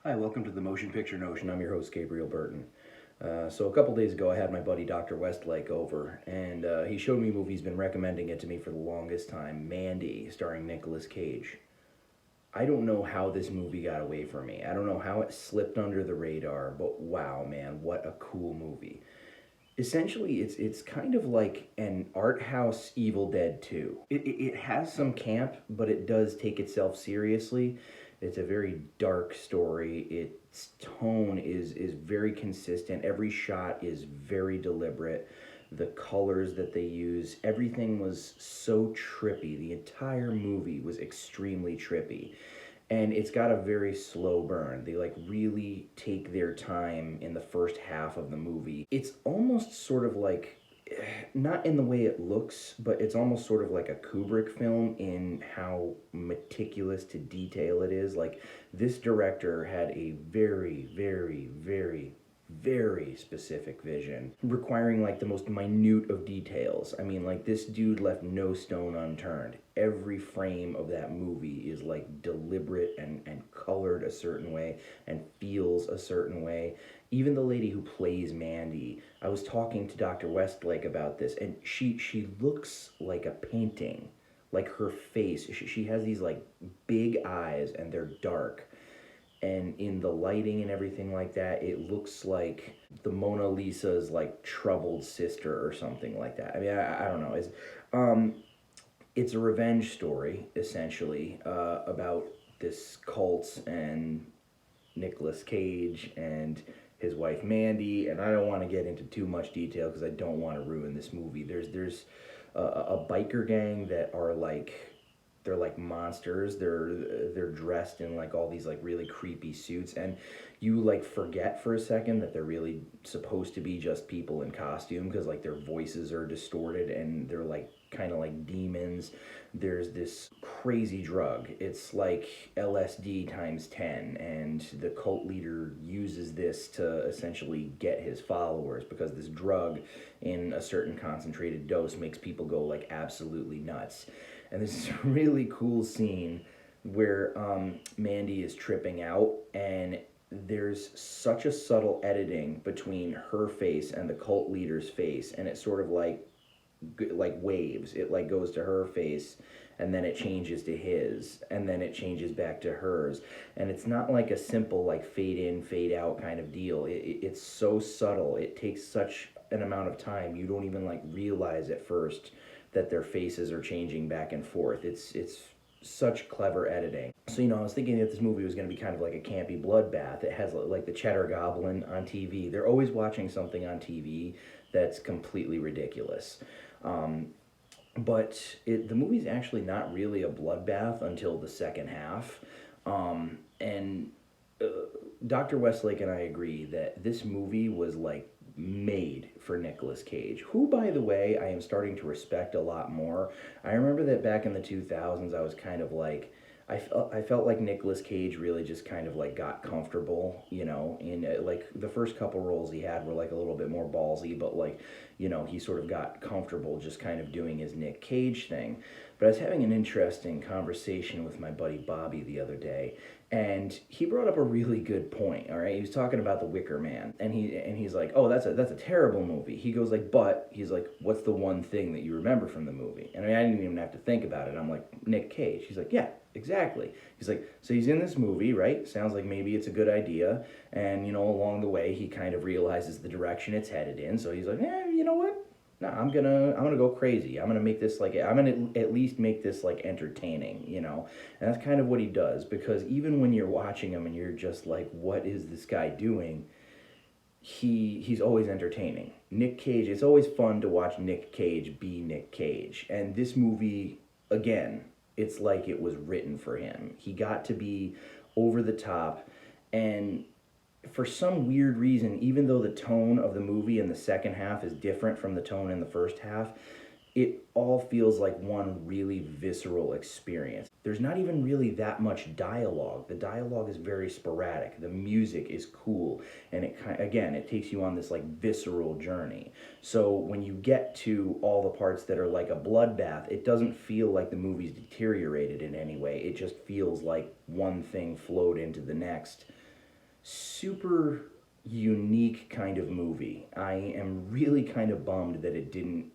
Hi, welcome to the Motion Picture Notion. I'm your host, Gabriel Burton. So a couple days ago, I had my buddy Dr. Westlake over, and he showed me a movie. He's been recommending it to me for the longest time, Mandy, starring Nicolas Cage. I don't know how this movie got away from me. I don't know how it slipped under the radar, but wow, man, what a cool movie. Essentially, it's kind of like an art house Evil Dead 2. It has some camp, but it does take itself seriously. It's a very dark story. Its tone is very consistent. Every shot is very deliberate. The colors that they use, everything was so trippy. The entire movie was extremely trippy, and it's got a very slow burn. They like really take their time in the first half of the movie. It's almost sort of like, not in the way it looks, but it's almost sort of like a Kubrick film in how meticulous to detail it is. Like, this director had a very specific vision, requiring like the most minute of details. I mean, like, this dude left no stone unturned. Every frame of that movie is like deliberate and colored a certain way and feels a certain way. Even the lady who plays Mandy, I was talking to Dr. Westlake about this, and she looks like a painting. Like, her face, she has these like big eyes, and they're dark, and in the lighting and everything like that, it looks like the Mona Lisa's like troubled sister or something like that. I mean, I don't know. Um, it's a revenge story essentially, about this cult and Nicolas Cage and his wife Mandy, and I don't want to get into too much detail because I don't want to ruin this movie. There's a biker gang that are like, they're like monsters. They're dressed in like all these like really creepy suits, and you like forget for a second that they're really supposed to be just people in costume, because like their voices are distorted and they're like kind of like demons. There's this crazy drug. It's like LSD times 10, and the cult leader uses this to essentially get his followers, because this drug in a certain concentrated dose makes people go like absolutely nuts. And this is a really cool scene where Mandy is tripping out, and there's such a subtle editing between her face and the cult leader's face, and it sort of like waves. It like goes to her face, and then it changes to his, and then it changes back to hers, and it's not like a simple like fade in fade out kind of deal. It's so subtle. It takes such an amount of time, you don't even like realize at first that their faces are changing back and forth. It's such clever editing. So, I was thinking that this movie was going to be kind of like a campy bloodbath. It has like the Cheddar Goblin on TV. They're always watching something on TV that's completely ridiculous. Um, the movie's actually not really a bloodbath until the second half. And Dr. Westlake and I agree that this movie was like made for Nicolas Cage, who, by the way, I am starting to respect a lot more. I remember that back in the 2000s, I was kind of like, I felt like Nicolas Cage really just kind of like got comfortable, in like the first couple roles he had were like a little bit more ballsy, but like, he sort of got comfortable just kind of doing his Nick Cage thing. But I was having an interesting conversation with my buddy Bobby the other day, and he brought up a really good point. All right, he was talking about The Wicker Man, and he's like, "Oh, that's a terrible movie." He goes like, "But," he's like, "what's the one thing that you remember from the movie?" And I mean, I didn't even have to think about it. I'm like, "Nick Cage." He's like, "Yeah, exactly." He's like, "So he's in this movie, right? Sounds like maybe it's a good idea." And along the way, he kind of realizes the direction it's headed in. So he's like, you know what? No, I'm gonna go crazy. I'm gonna make this like, I'm gonna at least make this like entertaining. And that's kind of what he does, because even when you're watching him and you're just like, what is this guy doing? He's always entertaining. Nick Cage. It's always fun to watch Nick Cage be Nick Cage. And this movie, again, it's like it was written for him. He got to be over the top, and for some weird reason, even though the tone of the movie in the second half is different from the tone in the first half, it all feels like one really visceral experience. There's not even really that much dialogue. The dialogue is very sporadic. The music is cool, and it takes you on this like visceral journey. So when you get to all the parts that are like a bloodbath, it doesn't feel like the movie's deteriorated in any way. It just feels like one thing flowed into the next super unique kind of movie. I am really kind of bummed that it didn't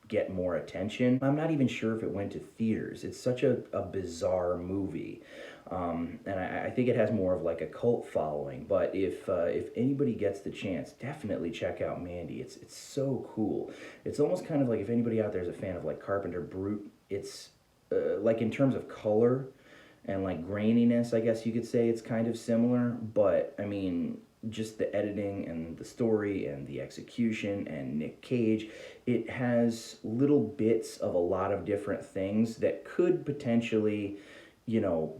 get more attention. I'm not even sure if it went to theaters. It's such a bizarre movie. And I think it has more of like a cult following. But if anybody gets the chance, definitely check out Mandy. It's so cool. It's almost kind of like if anybody out there is a fan of like Carpenter Brute. It's like in terms of color and like graininess, I guess you could say it's kind of similar. But I mean, just the editing and the story and the execution and Nick Cage, it has little bits of a lot of different things that could potentially,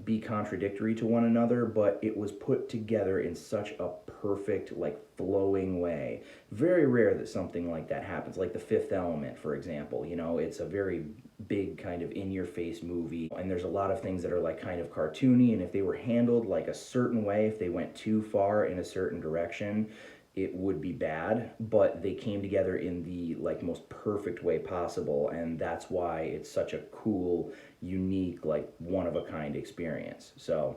be contradictory to one another, but it was put together in such a perfect, like flowing way. Very rare that something like that happens, like The Fifth Element, for example. It's a very big kind of in your face movie, and there's a lot of things that are like kind of cartoony, and if they were handled like a certain way, if they went too far in a certain direction, it would be bad. But they came together in the like most perfect way possible, and that's why it's such a cool, unique, like one of a kind experience. So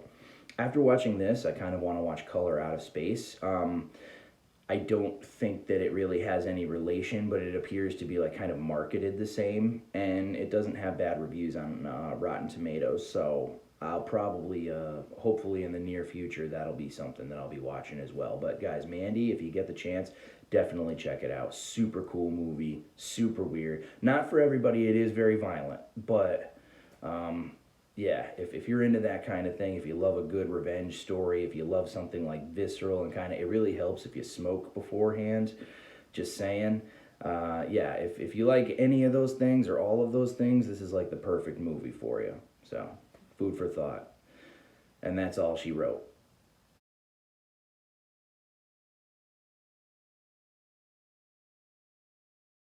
after watching this, I kind of want to watch Color Out of Space. I don't think that it really has any relation, but it appears to be like kind of marketed the same, and it doesn't have bad reviews on Rotten Tomatoes. So I'll probably, hopefully in the near future, that'll be something that I'll be watching as well. But guys, Mandy, if you get the chance, definitely check it out. Super cool movie, super weird. Not for everybody, it is very violent, but yeah, if you're into that kind of thing, if you love a good revenge story, if you love something like visceral and kind of, it really helps if you smoke beforehand. Just saying. Yeah, if you like any of those things or all of those things, this is like the perfect movie for you. So, food for thought. And that's all she wrote.